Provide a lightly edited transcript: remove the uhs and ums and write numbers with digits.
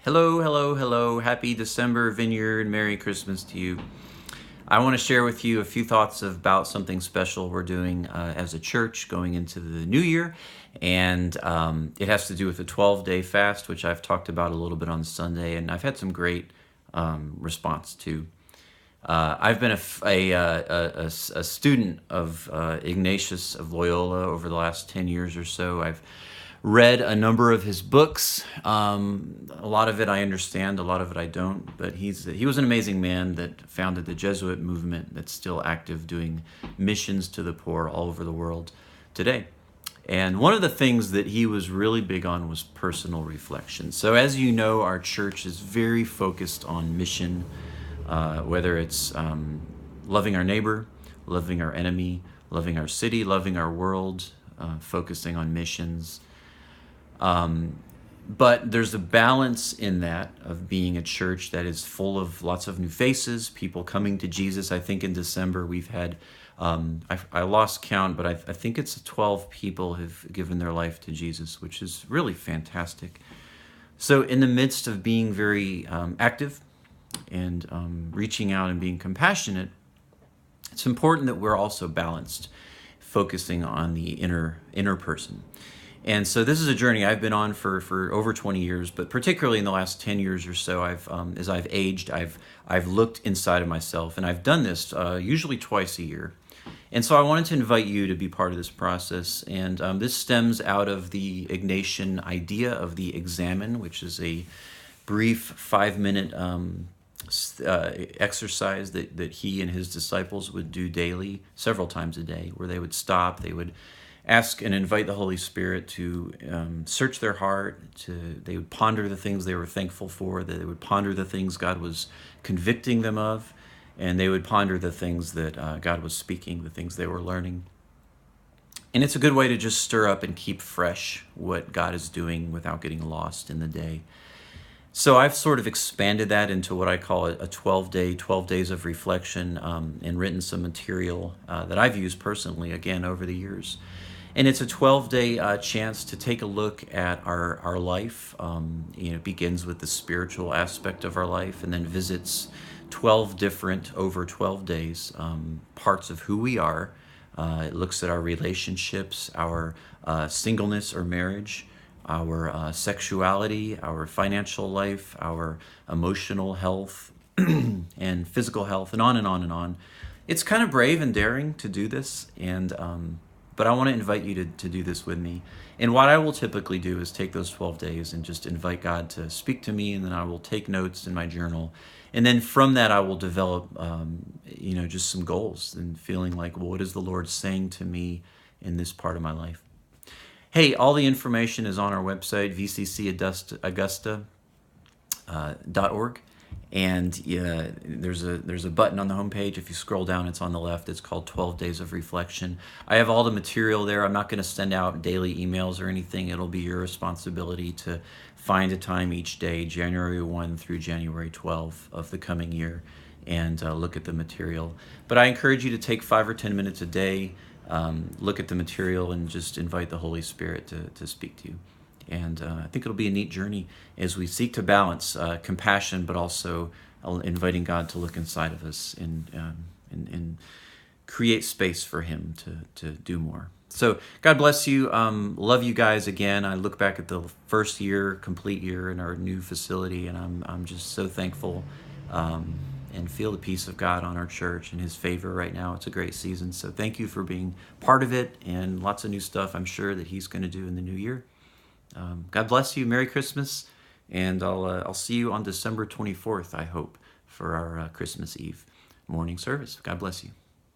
Hello, hello, hello. Happy December, Vineyard. Merry Christmas to you. I want to share with you a few thoughts about something special we're doing as a church going into the new year. And it has to do with a 12-day fast, which I've talked about a little bit on Sunday. And I've had some great response to. I've been a student of Ignatius of Loyola over the last 10 years or so. I've read a number of his books. A lot of it I understand, a lot of it I don't. But he was an amazing man that founded the Jesuit movement that's still active, doing missions to the poor all over the world today. And one of the things that he was really big on was personal reflection. So as you know, our church is very focused on mission, whether it's loving our neighbor, loving our enemy, loving our city, loving our world, focusing on missions. But there's a balance in that of being a church that is full of lots of new faces, people coming to Jesus. I think in December we've had, I lost count, but I think it's 12 people have given their life to Jesus, which is really fantastic. So in the midst of being very active and reaching out and being compassionate, it's important that we're also balanced, focusing on the inner person. And so this is a journey I've been on for over 20 years, but particularly in the last 10 years or so, as I've aged, I've looked inside of myself, and I've done this usually twice a year. And so I wanted to invite you to be part of this process, and this stems out of the Ignatian idea of the examen, which is a brief 5-minute exercise that he and his disciples would do daily, several times a day, where they would stop, they would ask and invite the Holy Spirit to search their heart. They would ponder the things they were thankful for. They would ponder the things God was convicting them of, and they would ponder the things that God was speaking, the things they were learning. And it's a good way to just stir up and keep fresh what God is doing without getting lost in the day. So I've sort of expanded that into what I call a 12 days of reflection, and written some material that I've used personally, again, over the years. And it's a 12-day chance to take a look at our life. It begins with the spiritual aspect of our life and then visits 12 different, over 12 days, parts of who we are. It looks at our relationships, our singleness or marriage, our sexuality, our financial life, our emotional health, and physical health, and on and on and on. It's kind of brave and daring to do this, but I want to invite you to do this with me. And what I will typically do is take those 12 days and just invite God to speak to me, and then I will take notes in my journal. And then from that, I will develop, just some goals and feeling like, well, what is the Lord saying to me in this part of my life? Hey, all the information is on our website, vccaugusta.org. And there's a button on the homepage. If you scroll down, it's on the left. It's called 12 Days of Reflection. I have all the material there. I'm not going to send out daily emails or anything. It'll be your responsibility to find a time each day, January 1 through January 12 of the coming year, and look at the material. But I encourage you to take 5 or 10 minutes a day, look at the material, and just invite the Holy Spirit to speak to you. And I think it'll be a neat journey as we seek to balance compassion, but also inviting God to look inside of us and create space for Him to do more. So God bless you. Love you guys again. I look back at the first year, complete year in our new facility, and I'm just so thankful and feel the peace of God on our church and His favor right now. It's a great season. So thank you for being part of it, and lots of new stuff I'm sure that He's going to do in the new year. God bless you. Merry Christmas. And I'll see you on December 24th, I hope, for our Christmas Eve morning service. God bless you.